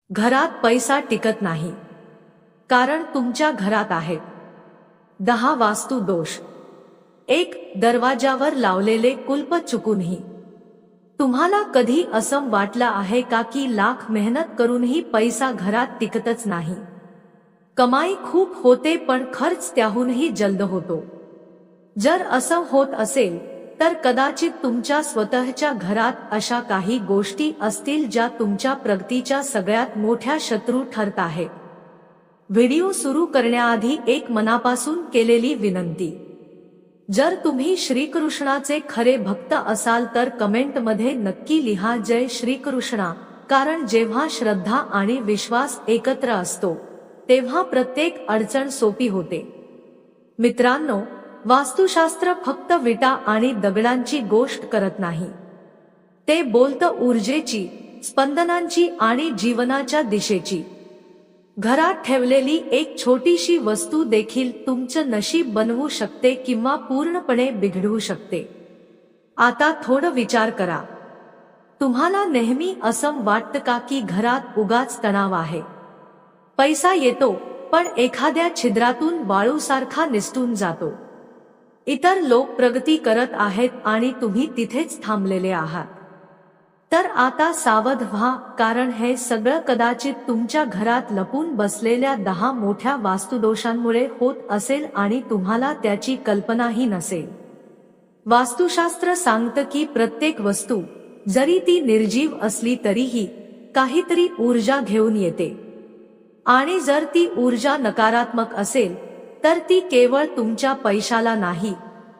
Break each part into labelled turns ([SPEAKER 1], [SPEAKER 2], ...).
[SPEAKER 1] घरात पैसा टिकत नाही, कारण तुमच्या घरात आहेत 10 वास्तू दोष. 1. दरवाजावर लावलेले कुलप चुकूनही. तुम्हाला कधी असं वाटलं आहे का की लाख मेहनत करूनही पैसा घरात टिकतच नाही? कमाई खूप होते पण खर्च त्याहूनही जलद होतो. जर असं होत असेल तर कदाचित तुमच्या स्वतःच्या घरात अशा काही गोष्टी असतील ज्या तुमच्या प्रगतीच्या सगळ्यात मोठ्या शत्रू ठरत आहेत. व्हिडिओ सुरू करण्याआधी एक मनापासून केलेली विनंती. जर तुम्ही श्रीकृष्णाचे खरे भक्त असाल तर कमेंटमध्ये नक्की लिहा जय श्रीकृष्णा, कारण जेव्हा श्रद्धा आणि विश्वास एकत्र असतो तेव्हा प्रत्येक अडचण सोपी होते. मित्रांनो, वास्तुशास्त्र फक्त विटा आणि दगडांची गोष्ट करत नाही. ते बोलतं ऊर्जेची, स्पंदनांची आणि जीवनाच्या दिशेची. घरात ठेवलेली एक छोटीशी वस्तू देखील तुमचं नशीब बनवू शकते किंवा पूर्णपणे बिघडवू शकते. आता थोडं विचार करा. तुम्हाला नेहमी असं वाटतं का की घरात उगाच तणाव आहे? पैसा येतो पण एखाद्या छिद्रातून वाळूसारखा निसटून जातो. इतर लोक प्रगती करत आहेत आणि तुम्ही तिथेच थांबलेले आहात. तर आता सावध व्हा, कारण हे सगळं कदाचित तुमच्या घरात लपून बसलेल्या 10 मोठ्या वास्तुदोषांमुळे होत असेल आणि तुम्हाला त्याची कल्पनाही नसेल. वास्तुशास्त्र सांगतं की प्रत्येक वस्तू, जरी ती निर्जीव असली तरीही काहीतरी ऊर्जा घेऊन येते. आणि जर ती ऊर्जा नकारात्मक असेल तर ती केवळ तुमच्या पैशाला नाही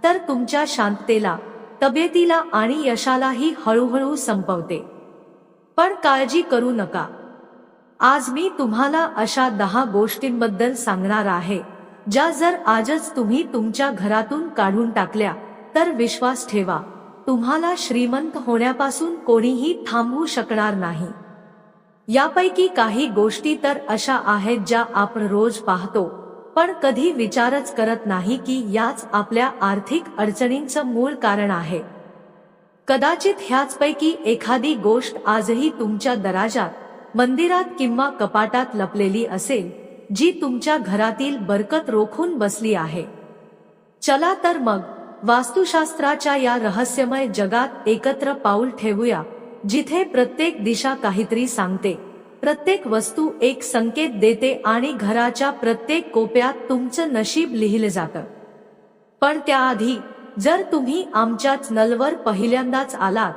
[SPEAKER 1] तर तुमच्या शांततेला, तब्येतीला आणि यशालाही हळूहळू संपवते. पण काळजी करू नका. आज मी तुम्हाला अशा 10 गोष्टींबद्दल सांगणार आहे ज्या जर आजच तुम्ही तुमच्या घरातून काढून टाकल्या तर विश्वास ठेवा, तुम्हाला श्रीमंत होण्यापासून कोणीही थांबवू शकणार नाही. यापैकी काही गोष्टी तर अशा आहेत ज्या आपण रोज पाहतो पण कधी विचारच करत नाही की याच आपल्या आर्थिक अडचणींचं मूळ कारण आहे. कदाचित ह्याचपैकी एखादी गोष्ट आजही तुमच्या दराजात, मंदिरात किंवा कपाटात लपलेली असेल, जी तुमच्या घरातील बरकत रोखून बसली आहे. चला तर मग वास्तुशास्त्राच्या या रहस्यमय जगात एकत्र पाऊल ठेवूया, जिथे प्रत्येक दिशा काहीतरी सांगते, प्रत्येक वस्तू एक संकेत देते आणि घराच्या प्रत्येक कोपऱ्यात तुमचं नशीब लिहिलं जातं. पण त्याआधी, जर तुम्ही आमच्या चॅनलवर पहिल्यांदाच आलात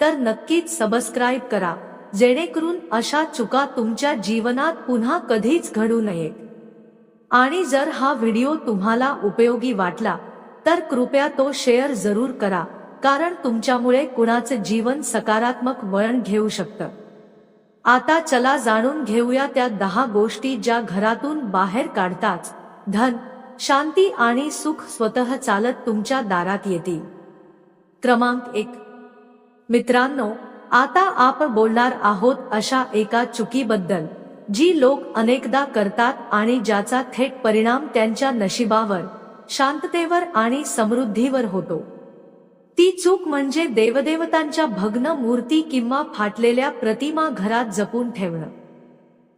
[SPEAKER 1] तर नक्कीच सबस्क्राईब करा, जेणेकरून अशा चुका तुमच्या जीवनात पुन्हा कधीच घडू नयेत. आणि जर हा व्हिडिओ तुम्हाला उपयोगी वाटला तर कृपया तो शेअर जरूर करा, कारण तुमच्यामुळे कुणाचं जीवन सकारात्मक वळण घेऊ शकतं. आता चला जाणून घेऊया त्या 10 गोष्टी ज्या घरातून बाहेर काढताच धन, शांती आणि सुख स्वतः चालत तुमच्या दारात येतील. क्रमांक 1. मित्रांनो, आता आपण बोलणार आहोत अशा एका चुकीबद्दल जी लोक अनेकदा करतात आणि ज्याचा थेट परिणाम त्यांच्या नशिबावर, शांततेवर आणि समृद्धीवर होतो. ती चूक म्हणजे देवदेवतांच्या भग्न मूर्ती किंवा फाटलेल्या प्रतिमा घरात जपून ठेवणं.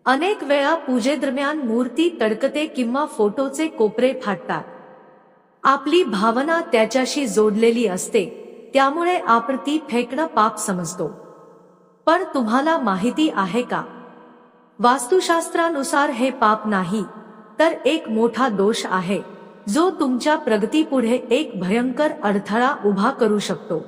[SPEAKER 1] अनेक वेळा पूजेदरम्यान मूर्ती तडकते किंवा फोटोचे कोपरे फाटतात. आपली भावना त्याच्याशी जोडलेली असते, त्यामुळे आपण ती फेकणं पाप समजतो. पण तुम्हाला माहिती आहे का, वास्तुशास्त्रानुसार हे पाप नाही तर एक मोठा दोष आहे जो तुमच्या प्रगतीपुढे एक भयंकर अडथळा उभा करू शकतो.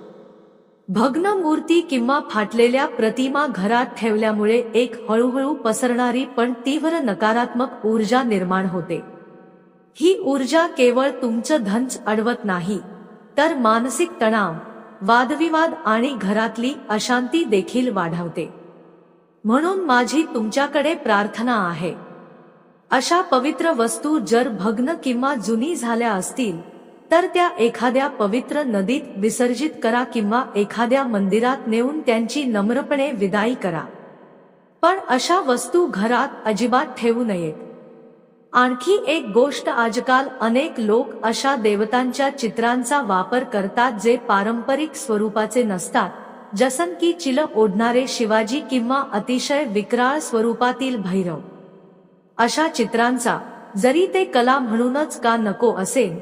[SPEAKER 1] भग्न मूर्ती किंवा फाटलेल्या प्रतिमा घरात ठेवल्यामुळे एक हळूहळू पसरणारी पण तीव्र नकारात्मक ऊर्जा निर्माण होते. ही ऊर्जा केवळ तुमचं धनच अडवत नाही, तर मानसिक तणाव, वादविवाद आणि घरातली अशांती देखील वाढवते. म्हणून माझी तुमच्याकडे प्रार्थना आहे, अशा पवित्र वस्तू जर भग्न किंवा जुनी झाल्या असतील तर त्या एखाद्या पवित्र नदीत विसर्जित करा किंवा एखाद्या मंदिरात नेऊन त्यांची नम्रपणे विदाई करा. पण अशा वस्तू घरात अजिबात ठेवू नयेत. आणखी एक गोष्ट, आजकाल अनेक लोक अशा देवतांच्या चित्रांचा वापर करतात जे पारंपरिक स्वरूपाचे नसतात, जसन की चिल ओढणारे शिवाजी किंवा अतिशय विक्राळ स्वरूपातील भैरव. अशा चित्रांचा जरी ते कला म्हणूनच का नको असेल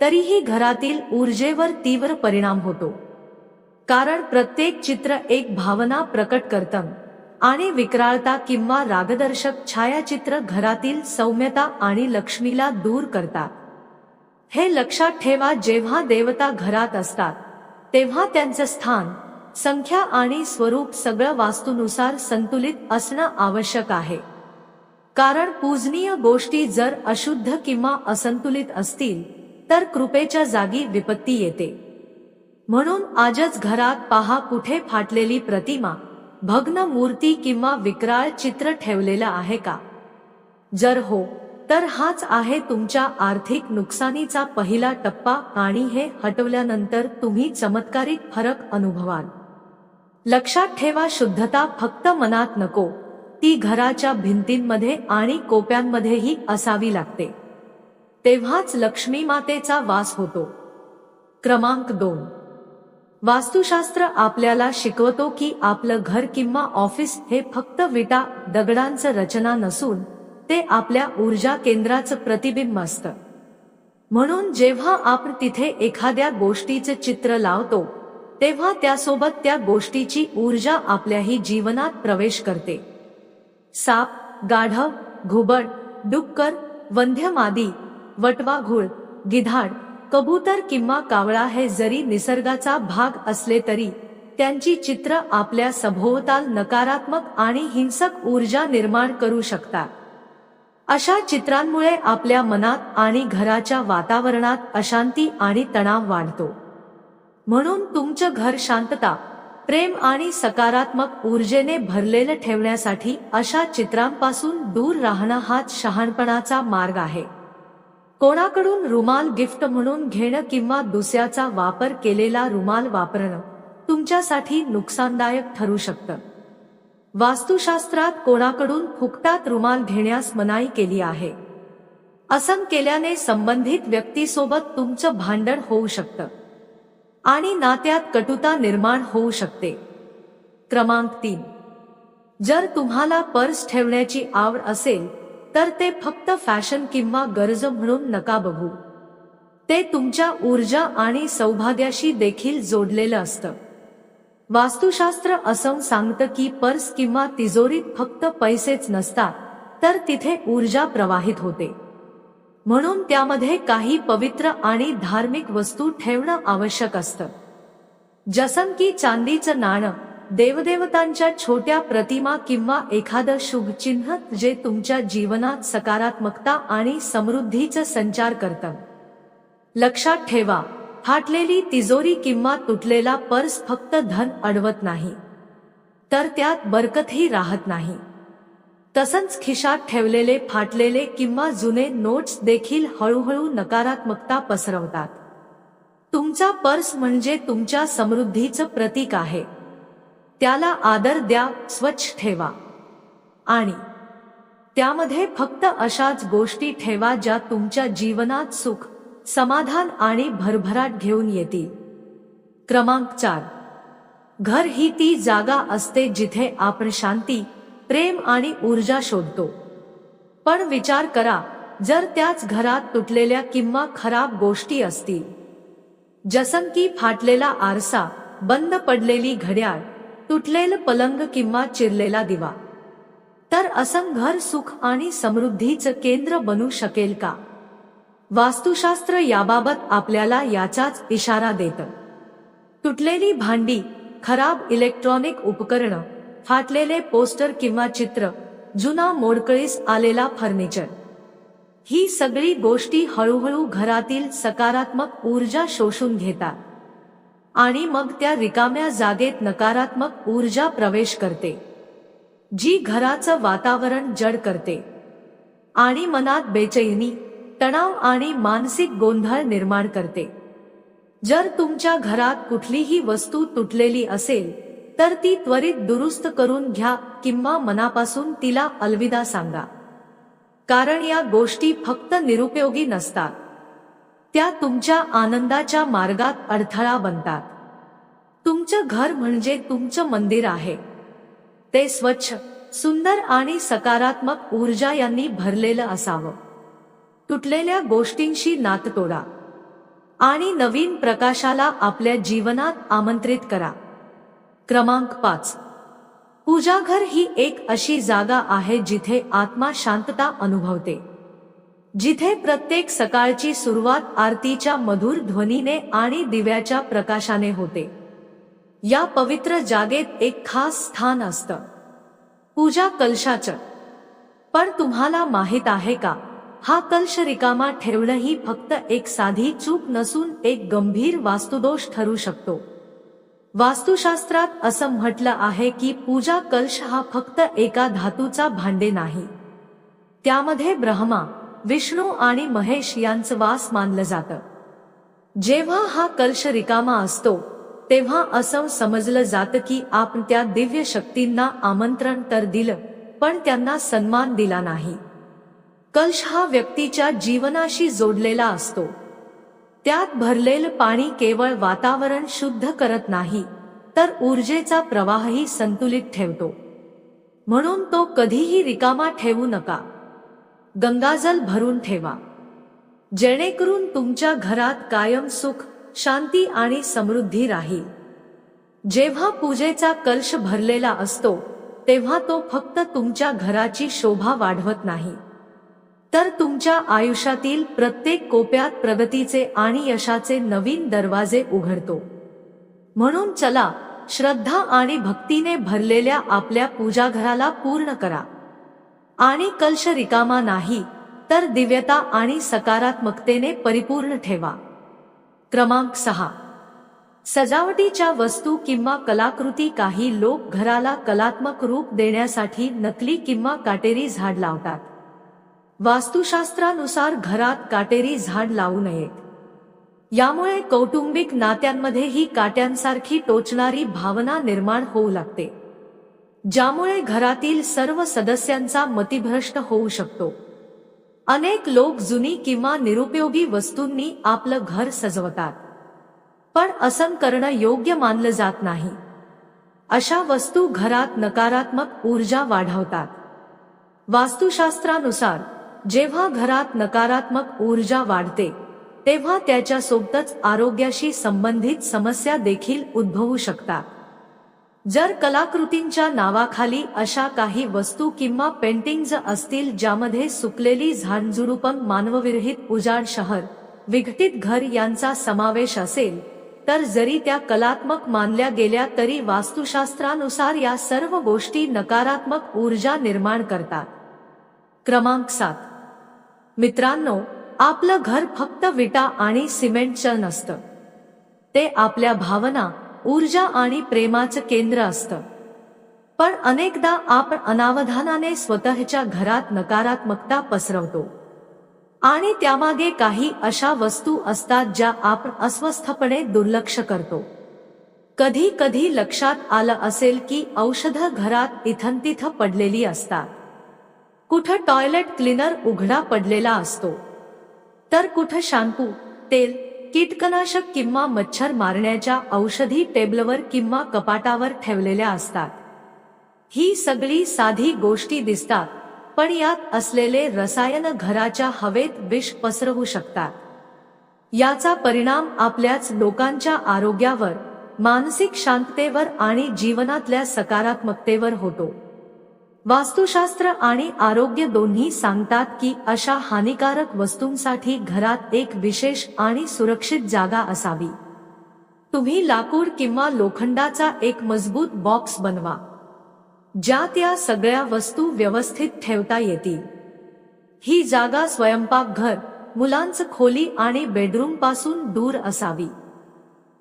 [SPEAKER 1] तरीही घरातील ऊर्जेवर तीव्र परिणाम होतो. कारण प्रत्येक चित्र एक भावना प्रकट करतं आणि विक्राळता किंवा रागदर्शक छायाचित्र घरातील सौम्यता आणि लक्ष्मीला दूर करतात. हे लक्षात ठेवा, जेव्हा देवता घरात असतात तेव्हा त्यांचं स्थान, संख्या आणि स्वरूप सगळं वास्तूनुसार संतुलित असणं आवश्यक आहे. कारण पूजनीय गोष्टी जर अशुद्ध किंवा असंतुलित असतील तर कृपेच्या जागी विपत्ती येते. म्हणून आजच घरात पहा, कुठे फाटलेली प्रतिमा, भग्न मूर्ती किंवा विक्राळ चित्र ठेवलेलं आहे का? जर हो तर हाच आहे तुमच्या आर्थिक नुकसानीचा पहिला टप्पा आणि हे हटवल्यानंतर तुम्ही चमत्कारिक फरक अनुभवाल. लक्षात ठेवा, शुद्धता फक्त मनात नको, ती घराच्या भिंतींमध्ये आणि कोप्यांमध्येही असावी लागते. तेव्हाच लक्ष्मी मातेचा वास होतो. क्रमांक 2. वास्तुशास्त्र आपल्याला शिकवतो की आपलं घर किंवा ऑफिस हे फक्त विटा दगडांचं रचना नसून ते आपल्या ऊर्जा केंद्राचं प्रतिबिंब असतं. म्हणून जेव्हा आपण तिथे एखाद्या गोष्टीचं चित्र लावतो तेव्हा त्यासोबत त्या गोष्टीची ऊर्जा आपल्याही जीवनात प्रवेश करते. साप, गाढव, घुबड, डुक्कर, वंध्य मादी, वटवाघूळ, गिधाड, कबूतर किंवा कावळा हे जरी निसर्गाचा भाग असले तरी त्यांची चित्र आपल्या सभोवताल नकारात्मक आणि हिंसक ऊर्जा निर्माण करू शकतात. अशा चित्रांमुळे आपल्या मनात आणि घराच्या वातावरणात अशांती आणि तणाव वाढतो. म्हणून तुमचं घर शांतता, प्रेम आणि सकारात्मक ऊर्जेने भरलेलं ठेवण्यासाठी अशा चित्रांपासून दूर राहणं हाच शहाणपणाचा मार्ग आहे. कोणाकडून रुमाल गिफ्ट म्हणून घेणं किंवा दुसऱ्याचा वापर केलेला रुमाल वापरणं तुमच्यासाठी नुकसानदायक ठरू शकतं. वास्तुशास्त्रात कोणाकडून फुकटात रुमाल घेण्यास मनाई केली आहे. असं केल्याने संबंधित व्यक्तीसोबत तुमचं भांडण होऊ शकतं आणि नात्यात कटुता निर्माण होऊ शकते. क्रमांक 3. जर तुम्हाला पर्स ठेवण्याची आवड असेल तर ते फक्त फॅशन किंवा गरज म्हणून नका बघू. ते तुमच्या ऊर्जा आणि सौभाग्याशी देखील जोडलेलं असतं. वास्तुशास्त्र असं सांगतं की पर्स किंवा तिजोरीत फक्त पैसेच नसतात तर तिथे ऊर्जा प्रवाहित होते. म्हणून त्यामध्ये काही पवित्र आणि धार्मिक वस्तू ठेवणं आवश्यक असतं. जसं की चांदीचं नाणं, देवदेवतांच्या छोट्या प्रतिमा किंवा एखादं शुभ चिन्ह जे तुमच्या जीवनात सकारात्मकता आणि समृद्धीचा संचार करतं. लक्षात ठेवा, फाटलेली तिजोरी किंवा तुटलेला पर्स फक्त धन अडवत नाही तर त्यात बरकतही राहत नाही. तसंच खिशात ठेवलेले फाटलेले किंवा जुने नोट्स देखील हळूहळू नकारात्मकता पसरवतात. तुमचा पर्स म्हणजे तुमच्या समृद्धीचं प्रतीक आहे. त्याला आदर द्या, स्वच्छ ठेवा आणि त्यामध्ये फक्त अशाच गोष्टी ठेवा ज्या तुमच्या जीवनात सुख, समाधान आणि भरभराट घेऊन येतील. क्रमांक 4. घर ही ती जागा असते जिथे आपण शांती, प्रेम आणि ऊर्जा शोधतो. पण विचार करा, जर त्याच घरात तुटलेल्या किंवा खराब गोष्टी असतील, जसं की फाटलेला आरसा, बंद पडलेली घड्याळ, तुटलेलं पलंग किंवा चिरलेला दिवा, तर असं घर सुख आणि समृद्धीचं केंद्र बनू शकेल का? वास्तुशास्त्र याबाबत आपल्याला याचाच इशारा देतं. तुटलेली भांडी, खराब इलेक्ट्रॉनिक उपकरणं, फाटलेले पोस्टर किंवा चित्र, जुना मोडकळीस आलेला फर्निचर, ही सगळी गोष्टी हळूहळू घरातील सकारात्मक ऊर्जा शोषून घेतात आणि मग त्या रिकाम्या जागेत नकारात्मक ऊर्जा प्रवेश करते, जी घराचं वातावरण जड करते आणि मनात बेचैनी, तणाव आणि मानसिक गोंधळ निर्माण करते. जर तुमच्या घरात कुठलीही वस्तू तुटलेली असेल तर ती त्वरित दुरुस्त करून घ्या किंवा मनापासून तिला अलविदा सांगा. कारण या गोष्टी फक्त निरुपयोगी नसतात, त्या तुमच्या आनंदाच्या मार्गात अडथळा बनतात. तुमचं घर म्हणजे तुमचं मंदिर आहे. ते स्वच्छ, सुंदर आणि सकारात्मक ऊर्जा यांनी भरलेलं असावं. तुटलेल्या गोष्टींशी नातं तोडा आणि नवीन प्रकाशाला आपल्या जीवनात आमंत्रित करा. क्रमांक 5. पूजाघर ही एक अशी जागा आहे जिथे आत्मा शांतता अनुभवते. जिथे प्रत्येक सकाळची सुरुवात आरतीच्या मधुर ध्वनीने आणि दिव्याच्या प्रकाशाने होते. या पवित्र जागेत एक खास स्थान असतं, पूजा कलशाचं. पण तुम्हाला माहित आहे का, हा कलश रिकामा ठेवणं ही फक्त एक साधी चूक नसून एक गंभीर वास्तुदोष ठरू शकतो. वास्तुशास्त्रात असं म्हटलं आहे की पूजा कलश हा फक्त एका धातूचा भांडे नाही. त्यामध्ये ब्रह्मा, विष्णू आणि महेश यांचं वास मानलं जातं. जेव्हा हा कलश रिकामा असतो तेव्हा असं समजलं जातं की आपण त्या दिव्य शक्तींना आमंत्रण तर दिलं, पण त्यांना सन्मान दिला नाही. कलश हा व्यक्तीच्या जीवनाशी जोडलेला असतो. त्यात भरलेलं पाणी केवळ वातावरण शुद्ध करत नाही, तर ऊर्जेचा प्रवाहही संतुलित ठेवतो. म्हणून तो कधीही रिकामा ठेवू नका. गंगाजल भरून ठेवा, जेणेकरून तुमच्या घरात कायम सुख, शांती आणि समृद्धी राहील. जेव्हा पूजेचा कलश भरलेला असतो तेव्हा तो फक्त तुमच्या घराची शोभा वाढवत नाही, तर तुमच्या आयुष्यातील प्रत्येक कोपऱ्यात प्रगतीचे आणि यशाचे नवीन दरवाजे उघडतो. म्हणून चला, श्रद्धा आणि भक्तीने भरलेल्या आपल्या पूजाघराला पूर्ण करा. आणि कलश रिकामा नाही, तर दिव्यता आणि सकारात्मकतेने परिपूर्ण ठेवा. क्रमांक 6. सजावटीच्या वस्तू किंवा कलाकृती. काही लोक घराला कलात्मक रूप देण्यासाठी नकली किंवा काटेरी झाड लावतात. वास्तुशास्त्रानुसार घरात काटेरी झाड लावू नयेत. यामुळे कौटुंबिक नात्यांमध्येही काट्यांसारखी टोचणारी भावना निर्माण होऊ लागते, ज्यामुळे घरातील सर्व सदस्यांचा मतिभ्रष्ट होऊ शकतो. अनेक लोक जुनी किंवा निरुपयोगी वस्तूंनी आपलं घर सजवतात, पण असं करणं योग्य मानलं जात नाही. अशा वस्तू घरात नकारात्मक ऊर्जा वाढवतात. वास्तुशास्त्रानुसार जेव्हा घरात नकारात्मक ऊर्जा वाढते तेव्हा त्याच्यासोबतच आरोग्याशी संबंधित समस्या देखील उद्भवू शकतात. जर कलाकृतींच्या नावाखाली अशा काही वस्तू किंवा पेंटिंग्ज असतील ज्यामध्ये सुकलेली झाडझुडुपं, मानवविरहित उजाड शहर, विघटित घर यांचा समावेश असेल, तर जरी त्या कलात्मक मानल्या गेल्या तरी वास्तुशास्त्रानुसार या सर्व गोष्टी नकारात्मक ऊर्जा निर्माण करतात. क्रमांक 7. मित्रांनो, आपलं घर फक्त विटा आणि सिमेंटचं नसतं. ते आपल्या भावना, ऊर्जा आणि प्रेमाचं केंद्र असतं. पण अनेकदा आपण अनावधानाने स्वतःच्या घरात नकारात्मकता पसरवतो आणि त्यामागे काही अशा वस्तू असतात ज्या आपण अस्वस्थपणे दुर्लक्ष करतो. कधी कधी लक्षात आलं असेल की औषधं घरात इथंतिथं पडलेली असतात. कुठं टॉयलेट क्लीनर उघडा पडलेला असतो, तर कुठं शॅम्पू, तेल, कीटकनाशक किंवा मच्छर मारण्याच्या औषधी टेबलवर किंवा कपाटावर ठेवलेल्या असतात. ही सगळी साधी गोष्टी दिसतात, पण यात असलेले रसायन घराच्या हवेत विष पसरवू शकतात. याचा परिणाम आपल्याच लोकांच्या आरोग्यावर, मानसिक शांततेवर आणि जीवनातल्या सकारात्मकतेवर होतो. वास्तुशास्त्र आणि आरोग्य दोन्ही सांगतात की अशा हानिकारक वस्तूंसाठी घरात एक विशेष आणि सुरक्षित जागा असावी. तुम्ही लाकूड किंवा लोखंडाचा एक मजबूत बॉक्स बनवा, ज्यात या सगळ्या वस्तू व्यवस्थित ठेवता येतील. ही जागा स्वयंपाकघर, मुलांचं खोली आणि बेडरूम पासून दूर असावी,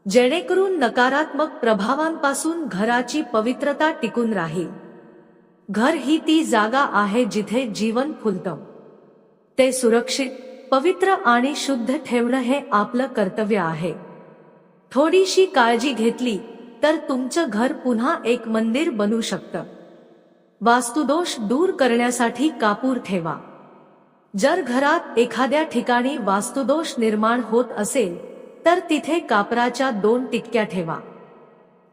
[SPEAKER 1] जेणेकरून नकारात्मक प्रभावांपासून घराची पवित्रता टिकून राहील. घर ही ती जागा आहे जिथे जीवन फुलतं. ते सुरक्षित, पवित्र आणि शुद्ध ठेवणं हे आपलं कर्तव्य आहे. थोडीशी काळजी घेतली तर तुमचं घर पुन्हा एक मंदिर बनू शकतं. वास्तुदोष दूर करण्यासाठी कापूर ठेवा. जर घरात एखाद्या ठिकाणी वास्तुदोष निर्माण होत असेल तर तिथे कापराच्या 2 टिटक्या ठेवा.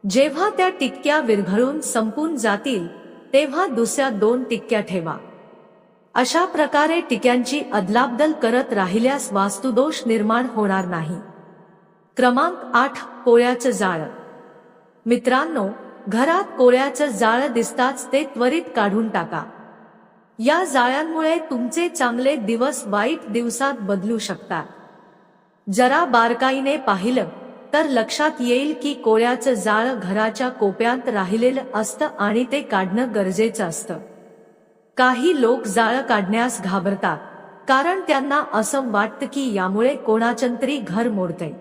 [SPEAKER 1] जेव्हा त्या टिक्क्या विरघळून संपून जातील तेव्हा दुसऱ्या 2 टिक्क्या ठेवा. अशा प्रकारे टिक्क्यांची अदलाबदल करत राहिल्यास वास्तुदोष निर्माण होणार नाही. क्रमांक 8. कोळ्याचं जाळं. मित्रांनो, घरात कोळ्याचं जाळं दिसताच ते त्वरित काढून टाका. या जाळ्यांमुळे तुमचे चांगले दिवस वाईट दिवसात बदलू शकतात. जरा बारकाईने पाहिलं तर लक्षात येईल की कोळ्याचं जाळं घराच्या कोपऱ्यात राहिलेलं असतं आणि ते काढणं गरजेचं असतं. काही लोक जाळं काढण्यास घाबरतात कारण त्यांना असं वाटतं की यामुळे कोणाचंतरी घर मोडतंय.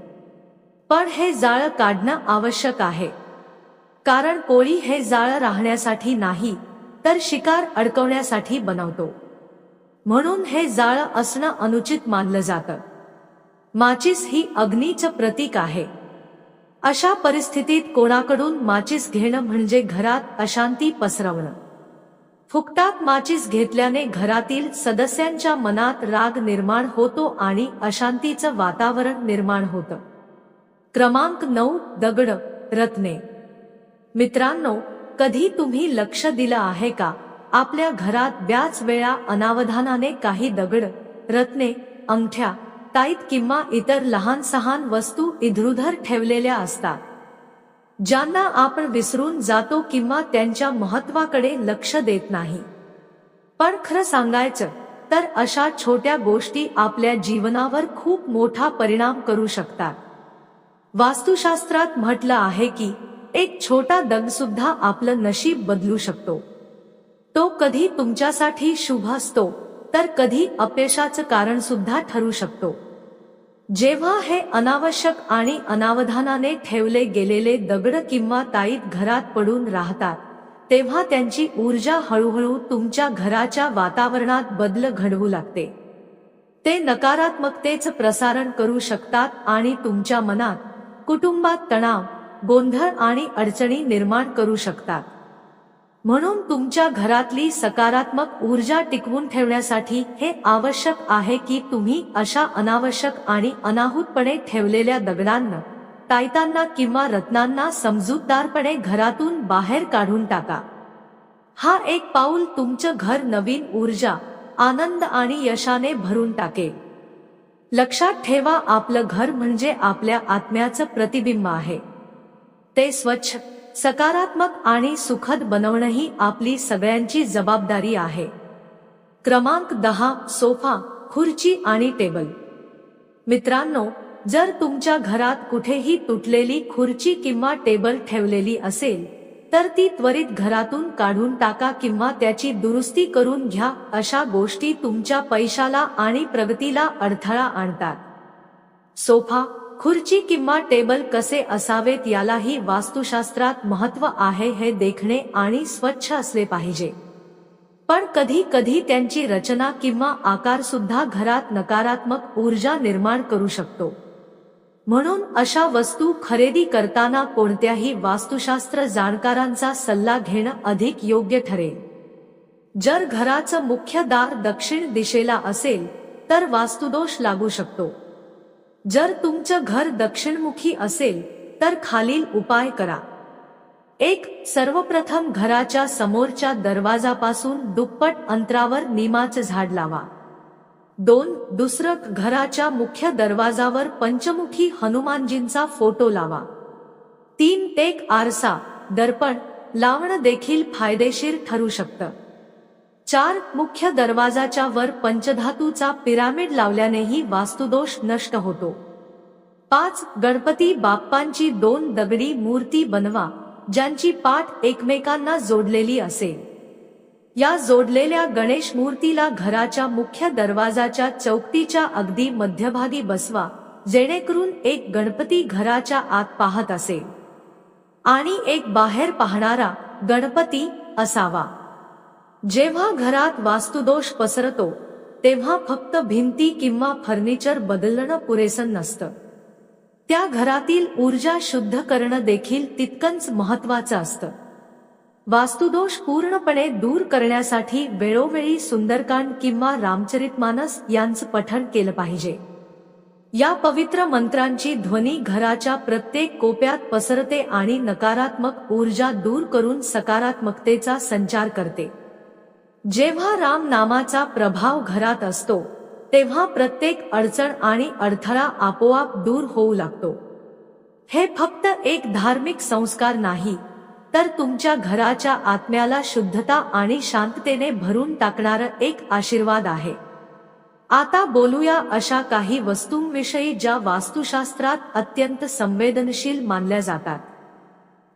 [SPEAKER 1] पण हे जाळं काढणं आवश्यक आहे, कारण कोळी हे जाळं राहण्यासाठी नाही तर शिकार अडकवण्यासाठी बनवतो. म्हणून हे जाळं असणं अनुचित मानलं जातं. माचीस ही अग्नीचं प्रतीक आहे. अशा परिस्थितीत कोणाकडून माचीस घेणं म्हणजे घरात अशांती पसरवणं. फुकटात माचीस घेतल्याने घरातील सदस्यांच्या मनात राग निर्माण होतो आणि अशांतीचं वातावरण निर्माण होतं. क्रमांक 9. दगड, रत्ने. मित्रांनो, कधी तुम्ही लक्ष दिलं आहे का, आपल्या घरात बऱ्याच वेळा अनावधानाने काही दगड, रत्ने, अंगठ्या, ताईत किंवा इतर लहान सहान वस्तू इधरूधर ठेवलेल्या असतात, ज्यांना आपण विसरून जातो किंवा त्यांच्या महत्त्वाकडे लक्ष देत नाही. पण खरं सांगायचं तर अशा छोट्या गोष्टी आपल्या जीवनावर खूप मोठा परिणाम करू शकतात. वास्तुशास्त्रात म्हटलं आहे की एक छोटा दगड सुद्धा आपलं नशीब बदलू शकतो. तो कधी तुमच्यासाठी शुभ असतो तर कधी अपयशाचं कारण सुद्धा ठरू शकतो. जेव्हा हे अनावश्यक आणि अनावधानाने ठेवले गेलेले दगड किंवा ताईत घरात पडून राहतात तेव्हा त्यांची ऊर्जा हळूहळू तुमच्या घराच्या वातावरणात बदल घडवू लागते. ते नकारात्मकतेचं प्रसारण करू शकतात आणि तुमच्या मनात, कुटुंबात तणाव, गोंधळ आणि अडचणी निर्माण करू शकतात. म्हणून तुमच्या घरातली सकारात्मक ऊर्जा टिकवून ठेवण्यासाठी हे आवश्यक आहे की तुम्ही अशा अनावश्यक आणि अनाहूतपणे ठेवलेल्या दगडांना, ताईतांना किंवा रत्नांना समजूतदारपणे घरातून बाहेर काढून टाका. हा एक पाऊल तुमचं घर नवीन ऊर्जा, आनंद आणि यशाने भरून टाकेल. लक्षात ठेवा, आपलं घर म्हणजे आपल्या आत्म्याचं प्रतिबिंब आहे. ते स्वच्छ, सकारात्मक आणि सुखद बनवणं आपली सगळ्यांची जबाबदारी आहे. क्रमांक 10. सोफा, खुर्ची आणि टेबल. मित्रांनो, जर तुमच्या घरात कुठेही तुटलेली खुर्ची किंवा टेबल ठेवलेली असेल तर ती त्वरित घरातून काढून टाका किंवा त्याची दुरुस्ती करून घ्या. अशा गोष्टी तुमच्या पैशाला आणि प्रगतीला अडथळा आणतात. सोफा, खुर्ची किंवा टेबल कसे असावेत यालाही वास्तुशास्त्रात महत्त्व आहे. हे देखणे आणि स्वच्छ असले पाहिजे. पण कधी कधी त्यांची रचना किंवा आकार सुद्धा घरात नकारात्मक ऊर्जा निर्माण करू शकतो. म्हणून अशा वस्तू खरेदी करताना कोणत्याही वास्तुशास्त्र जाणकारांचा सल्ला घेणं अधिक योग्य ठरेल. जर घराचं मुख्य दार दक्षिण दिशेला असेल तर वास्तुदोष लागू शकतो. जर तुमचं घर दक्षिणमुखी असेल तर खालील उपाय करा. 1. सर्वप्रथम घराच्या समोरच्या दरवाजापासून दुप्पट अंतरावर निमाचं झाड लावा. 2. दुसरं, घराच्या मुख्य दरवाजावर पंचमुखी हनुमानजींचा फोटो लावा. 3. एक आरसा, दर्पण लावणं देखील फायदेशीर ठरू शकतं. 4. मुख्य दरवाजाच्या वर पंचधातूचा पिरामिड लावल्यानेही वास्तुदोष नष्ट होतो. 5. गणपती बाप्पांची 2 दगडी मूर्ती बनवा ज्यांची पाठ एकमेकांना जोडलेली असेल. या जोडलेल्या गणेश मूर्तीला घराच्या मुख्य दरवाजाच्या चौकटीच्या अगदी मध्यभागी बसवा, जेणेकरून एक गणपती घराच्या आत पाहत असेल आणि एक बाहेर पाहणारा गणपती असावा. जेव्हा घरात वास्तुदोष पसरतो तेव्हा फक्त भिंती किंवा फर्निचर बदलणं पुरेसं नसतं. त्या घरातील ऊर्जा शुद्ध करणं देखील तितकंच महत्त्वाचं असतं. वास्तुदोष पूर्णपणे दूर करण्यासाठी वेळोवेळी सुंदरकांड किंवा रामचरितमानस यांचं पठण केलं पाहिजे. या पवित्र मंत्रांची ध्वनी घराच्या प्रत्येक कोपऱ्यात पसरते आणि नकारात्मक ऊर्जा दूर करून सकारात्मकतेचा संचार करते. जेव्हा राम नामाचा प्रभाव घरात असतो तेव्हा प्रत्येक अडचण आणि अडथळा आपोआप दूर होऊ लागतो. हे फक्त एक धार्मिक संस्कार नाही, तर तुमच्या घराच्या आत्म्याला शुद्धता आणि शांततेने भरून टाकणारं एक आशीर्वाद आहे. आता बोलूया अशा काही वस्तूंविषयी ज्या वास्तुशास्त्रात अत्यंत संवेदनशील मानल्या जातात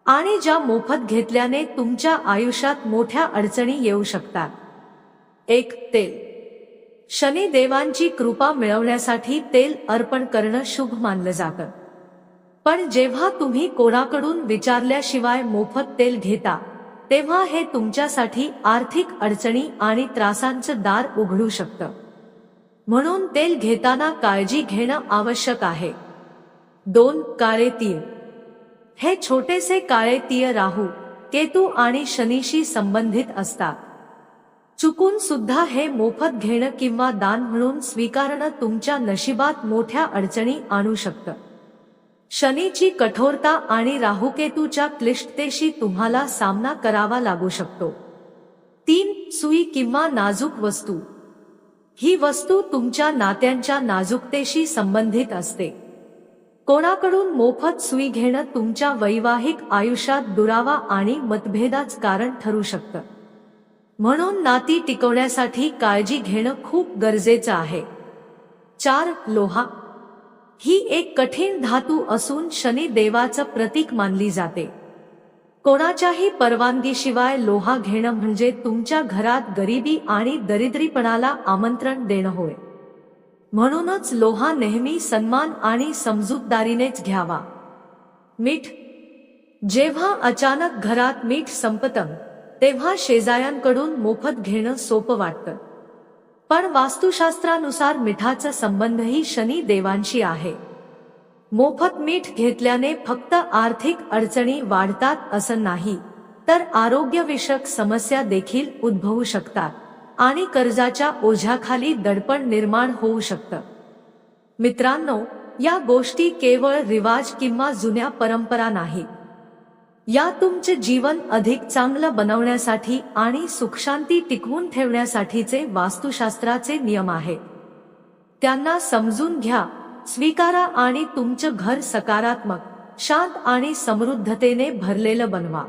[SPEAKER 1] आणि ज्या मोफत घेतल्याने तुमच्या आयुष्यात मोठ्या अडचणी येऊ शकतात. 1. तेल. शनी देवांची कृपा मिळवण्यासाठी तेल अर्पण करणं शुभ मानलं जातं. पण जेव्हा तुम्ही कोणाकडून विचारल्याशिवाय मोफत तेल घेता तेव्हा हे तुमच्यासाठी आर्थिक अडचणी आणि त्रासांचं दार उघडू शकतं. म्हणून तेल घेताना काळजी घेणं आवश्यक आहे. 2. काळे तीळ. हे छोटेसे काळे तीळ राहू, केतू आणि शनीशी संबंधित असतात. चुकून सुद्धा हे मोफत घेणं किंवा दान म्हणून स्वीकारणं तुमच्या नशिबात मोठ्या अडचणी आणू शकतं. शनीची कठोरता आणि राहुकेतूच्या क्लिष्टतेशी तुम्हाला सामना करावा लागू शकतो. 3. सुई किंवा नाजूक वस्तू. ही वस्तू तुमच्या नात्यांच्या नाजूकतेशी संबंधित असते. कोणाकडून मोफत सुई घेणं तुमच्या वैवाहिक आयुष्यात दुरावा आणि मतभेदाचं कारण ठरू शकतं. म्हणून नाती टिकवण्यासाठी काळजी घेणं खूप गरजेचं आहे. 4. लोहा. ही एक कठीण धातू असून शनी देवाचं प्रतीक मानली जाते. कोणाच्याही परवानगीशिवाय लोहा घेणं म्हणजे तुमच्या घरात गरिबी आणि दरिद्रीपणाला आमंत्रण देणं होय. म्हणूनच लोहा नेहमी सन्मान आणि समजूतदारीनेच घ्यावा. मीठ. जेव्हा अचानक घरात मीठ संपतं तेव्हा शेजाऱ्यांकडून मोफत घेणं सोपं वाटतं. पण वास्तुशास्त्रानुसार मिठाचा संबंधही शनी देवांशी आहे. मोफत मीठ घेतल्याने फक्त आर्थिक अडचणी वाढतात असं नाही, तर आरोग्यविषयक समस्या देखील उद्भवू शकतात आणि कर्जाच्या ओझ्याखाली दडपण निर्माण होऊ शकतं. मित्रांनो, या गोष्टी केवळ रिवाज किंवा जुन्या परंपरा नाहीत. या तुमचे जीवन अधिक चांगलं बनवण्यासाठी आणि सुखशांती टिकवून ठेवण्यासाठीचे वास्तुशास्त्राचे नियम आहेत. त्यांना समजून घ्या, स्वीकारा आणि तुमचं घर सकारात्मक, शांत आणि समृद्धतेने भरलेलं बनवा.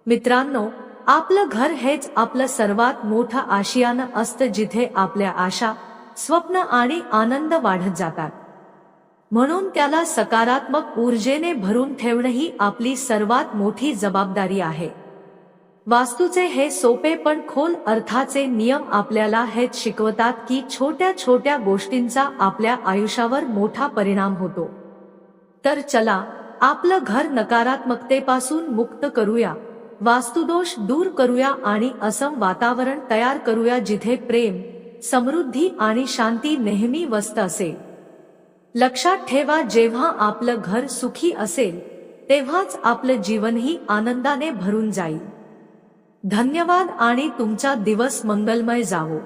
[SPEAKER 1] मित्रांनो, आपलं घर हेच आपलं सर्वात मोठं आशियानं असतं, जिथे आपल्या आशा, स्वप्न आणि आनंद वाढत जातात. म्हणून त्याला सकारात्मक ऊर्जेने भरून ठेवणं ही आपली सर्वात मोठी जबाबदारी आहे. वास्तूचे हे सोपे पण खोल अर्थाचे नियम आपल्याला हेच शिकवतात की छोट्या छोट्या गोष्टींचा आपल्या आयुष्यावर मोठा परिणाम होतो. तर चला, आपलं घर नकारात्मकतेपासून मुक्त करूया, वास्तुदोष दूर करूया आणि असं वातावरण तयार करूया जिथे प्रेम, समृद्धी आणि शांती नेहमी वसत असेल. लक्षात ठेवा, जेव्हा आपलं घर सुखी असेल तेव्हाच आपलं जीवनही आनंदाने भरून जाईल. धन्यवाद आणि तुमचा दिवस मंगलमय जावो.